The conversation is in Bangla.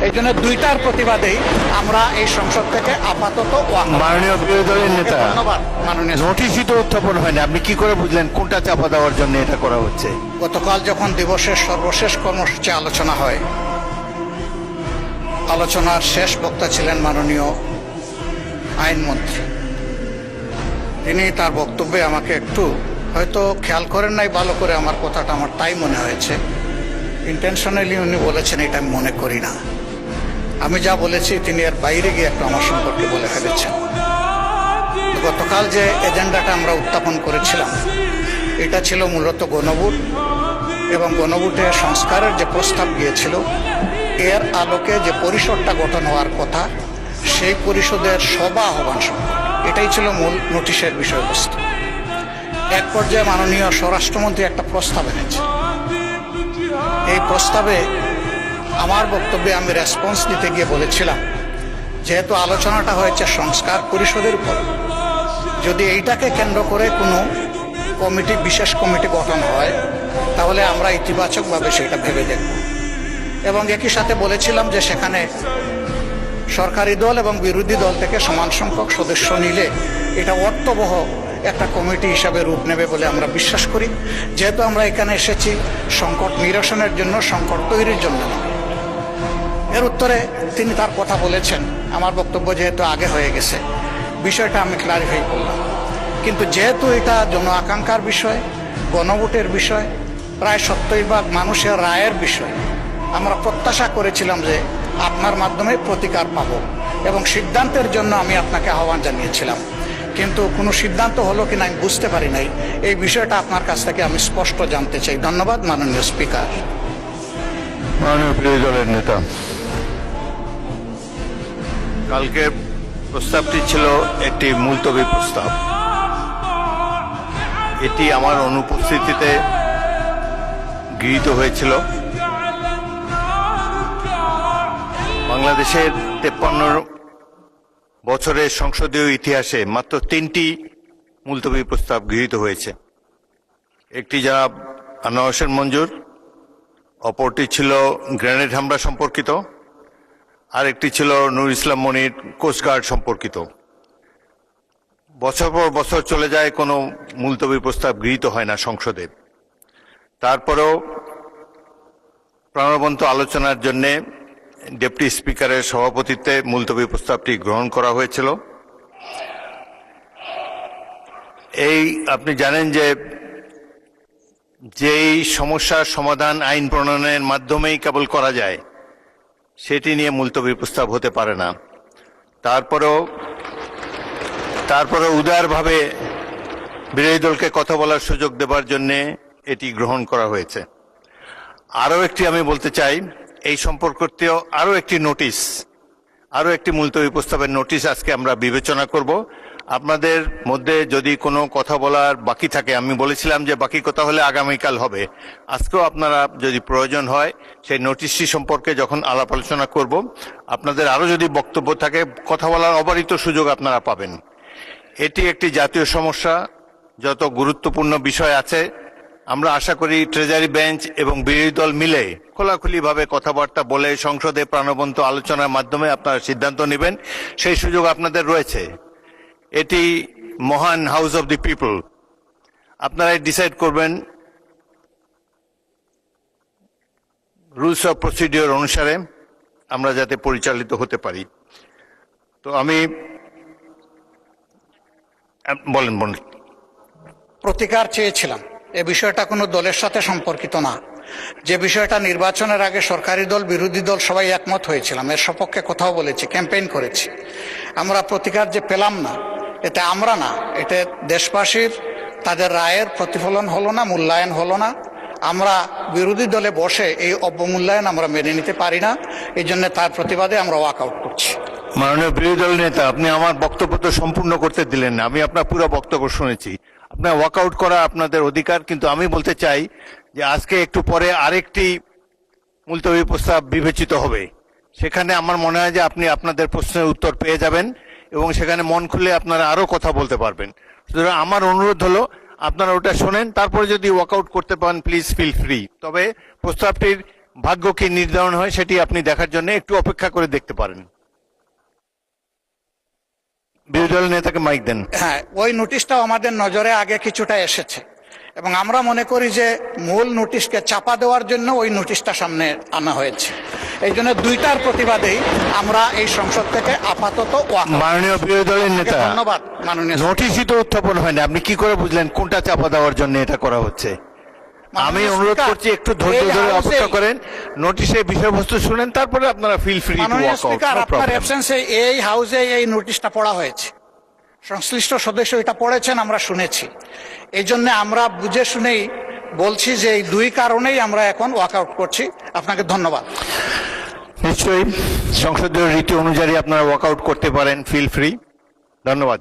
এই জন্য দুইটার প্রতিবাদেই আমরা এই সংসদ থেকে আপাতত মাননীয় বিরোধী দলের নেতা, ধন্যবাদ মাননীয়। নোটিশই তো উত্থাপন হয়নি, আপনি কি করে বুঝলেন কোনটা চাপা দেওয়ার জন্য এটা করা হচ্ছে? গতকাল যখন দিবসের সর্বশেষ কর্মসূচি আলোচনা হয়, আলোচনার শেষ বক্তা ছিলেন মাননীয় আইনমন্ত্রী। তিনি তার বক্তব্যে আমাকে একটু হয়তো খেয়াল করেন নাই ভালো করে আমার কথাটা, আমার তাই মনে হয়েছে। ইন্টেনশনালি উনি বলেছেন এটা আমি মনে করি না। আমি যা বলেছি তিনি এর বাইরে গিয়ে একটু আমার সম্পর্কে বলে ফেলেছেন। গতকাল যে এজেন্ডাটা আমরা উত্থাপন করেছিলাম এটা ছিল মূলত গণভোট, এবং গণভোটে সংস্কারের যে প্রস্তাব গিয়েছিল এর আলোকে যে পরিষদটা গঠন হওয়ার কথা সেই পরিষদের সভা আহ্বান সম্পর্কে এটাই ছিল মূল নোটিশের বিষয়বস্তু। এক পর্যায়ে মাননীয় স্বরাষ্ট্রমন্ত্রী একটা প্রস্তাব এনেছে। এই প্রস্তাবে আমার বক্তব্যে আমি রেসপন্স দিতে গিয়ে বলেছিলাম, যেহেতু আলোচনাটা হয়েছে সংস্কার পরিষদের উপর, যদি এইটাকে কেন্দ্র করে কোনো কমিটি, বিশেষ কমিটি গঠন হয় তাহলে আমরা ইতিবাচকভাবে সেটা ভেবে দেখব। এবং একই সাথে বলেছিলাম যে সেখানে সরকারি দল এবং বিরোধী দল থেকে সমান সংখ্যক সদস্য নিলে এটা অর্থবহ একটা কমিটি হিসাবে রূপ নেবে বলে আমরা বিশ্বাস করি। যেহেতু আমরা এখানে এসেছি সংকট নিরসনের জন্য, সংকট তৈরির জন্য। এর উত্তরে তিনি তার কথা বলেছেন। আমার বক্তব্য যেহেতু আগে হয়ে গেছে, বিষয়টা আমি ক্লারিফাই করলাম। কিন্তু যেহেতু এটা জন আকাঙ্ক্ষার বিষয়, গণভোটের বিষয়, প্রায় 70% মানুষের রায়ের বিষয়, আমরা প্রত্যাশা করেছিলাম যে আপনার মাধ্যমে প্রতিকার পাব, এবং সিদ্ধান্তের জন্য আমি আপনাকে আহ্বান জানিয়েছিলাম। কিন্তু কোনো সিদ্ধান্ত হলো কিনা আমি বুঝতে পারি নাই। এই বিষয়টা আপনার কাছ থেকে আমি স্পষ্ট জানতে চাই। ধন্যবাদ মাননীয় স্পিকার। মাননীয় বিরোধী দলের নেতা, কালকে প্রস্তাবটি ছিল একটি মুলতবি প্রস্তাব। এটি আমার অনুপস্থিতিতে গৃহীত হয়েছিল। বাংলাদেশের 53 বছরের সংসদীয় ইতিহাসে মাত্র 3টি মুলতবি প্রস্তাব গৃহীত হয়েছে। একটি জনাব আনোয়ার হোসেন মঞ্জুর, অপরটি ছিল গ্রেনেড হামলা সম্পর্কিত, আর একটি ছিল নূর ইসলাম মনির কোস্টগার্ড সম্পর্কিত। বছর পর বছর চলে যায়, কোনো মুলতবি প্রস্তাব গৃহীত হয় না সংসদে। তারপরেও প্রাণবন্ত আলোচনার জন্য ডেপুটি স্পিকারের সভাপতিত্বে মুলতবি প্রস্তাবটি গ্রহণ করা হয়েছিল। এই আপনি জানেন যে যেই সমস্যার সমাধান আইন প্রণয়নের মাধ্যমেই কেবল করা যায়, সেটি নিয়ে মুলতবি প্রস্তাব হতে পারে না। তারপরে উদারভাবে বিরোধী দলকে কথা বলার সুযোগ দেবার জন্য এটি গ্রহণ করা হয়েছে। আরও একটি আমি বলতে চাই, এই সম্পর্কিত আরও একটি নোটিশ, আরও একটি মুলতবি প্রস্তাবের নোটিশ আজকে আমরা বিবেচনা করব। আপনাদের মধ্যে যদি কোনো কথা বলার বাকি থাকে, আমি বলেছিলাম যে বাকি কথা হলে আগামীকাল হবে, আজকেও আপনারা যদি প্রয়োজন হয় সেই নোটিশটি সম্পর্কে যখন আলাপ আলোচনা করব, আপনাদের আরও যদি বক্তব্য থাকে কথা বলার অবারিত সুযোগ আপনারা পাবেন। এটি একটি জাতীয় সমস্যা, যত গুরুত্বপূর্ণ বিষয় আছে আমরা আশা করি ট্রেজারি বেঞ্চ এবং বিরোধী দল মিলে খোলাখুলিভাবে কথাবার্তা বলে সংসদে প্রাণবন্ত আলোচনার মাধ্যমে আপনারা সিদ্ধান্ত নেবেন, সেই সুযোগ আপনাদের রয়েছে। এটি মহান হাউস অব দি পিপল, আপনারাই ডিসাইড করবেন রুলস অফ প্রসিডিওর অনুসারে আমরা যাতে পরিচালিত হতে পারি। তো আমি বলেন। প্রতিকার চেয়েছিলাম। এ বিষয়টা কোনো দলের সাথে সম্পর্কিত না। যে বিষয়টা নির্বাচনের আগে সরকারি দল, বিরোধী দল সবাই একমত হয়েছিলাম, এর সপক্ষে কথাও বলেছি, ক্যাম্পেইন করেছি। আমরা প্রতিকার যে পেলাম না, এতে আমরা না, এতে দেশবাসীর তাদের রায়ের প্রতিফলন হলো না, মূল্যায়ন হলো না। আমরা বিরোধী দলে বসে এই অবমূল্যায়ন আমরা মেনে নিতে পারি না। এই জন্য তার প্রতিবাদে আমরা ওয়াকআউট করছি। মাননীয় বিরোধী দল নেতা, আপনি আমার বক্তব্য তো সম্পূর্ণ করতে দিলেন না। আমি আপনার পুরো বক্তব্য শুনেছি। আপনার ওয়াকআউট করা আপনাদের অধিকার, কিন্তু আমি বলতে চাই যে আজকে একটু পরে আরেকটি মুলতবি প্রস্তাব বিবেচিত হবে। সেখানে আমার মনে হয় যে আপনি আপনাদের প্রশ্নের উত্তর পেয়ে যাবেন এবং সেখানে মন খুলে আপনারা আরো কথা বলতে পারবেন। সুতরাং আমার অনুরোধ হলো আপনারা ওটা শোনেন, তারপরে যদি ওয়াকআউট করতে পারেন প্লিজ ফিল ফ্রি। তবে প্রস্তাবটির ভাগ্য কি নির্ধারণ হয় সেটি আপনি দেখার জন্য একটু অপেক্ষা করে দেখতে পারেন। বিরোধী দলের নেতাকে মাইক দেন। হ্যাঁ, ওই নোটিশটাও আমাদের নজরে আগে কিছুটা এসেছে এবং আমরা মনে করি যে মূল নোটিশকে চাপা দেওয়ার জন্য ওই নোটিশটা সামনে আনা হয়েছে। এই জন্য দুইটার প্রতিবাদেই আমরা এই সংসদ থেকে আপাতত মাননীয় বিরোধী দলের নেতা, ধন্যবাদ মাননীয় নোটিশই তো উত্থাপন হয়নি, আপনি কি করে বুঝলেন কোনটা চাপা দেওয়ার জন্য এটা করা হচ্ছে? আমি অনুরোধ করছি একটু ধৈর্য ধরে অপেক্ষা করেন, নোটিশের বিষয়বস্তু শুনেন, তারপরে আপনারা ফিল ফ্রি টু মাননীয় ওয়াক আউট। স্পিকার, আপনার অ্যাবসেন্সে এই হাউসে এই নোটিশটা পড়া হয়েছে, সংশ্লিষ্ট সদস্য এটা পড়েছেন, আমরা শুনেছি। এই জন্য আমরা বুঝে শুনেই বলছি যে এই দুই কারণেই আমরা এখন ওয়াক আউট করছি। আপনাকে ধন্যবাদ। নিশ্চয়ই সংসদীয় রীতি অনুযায়ী আপনারা ওয়াক আউট করতে পারেন, ফিল ফ্রি। ধন্যবাদ।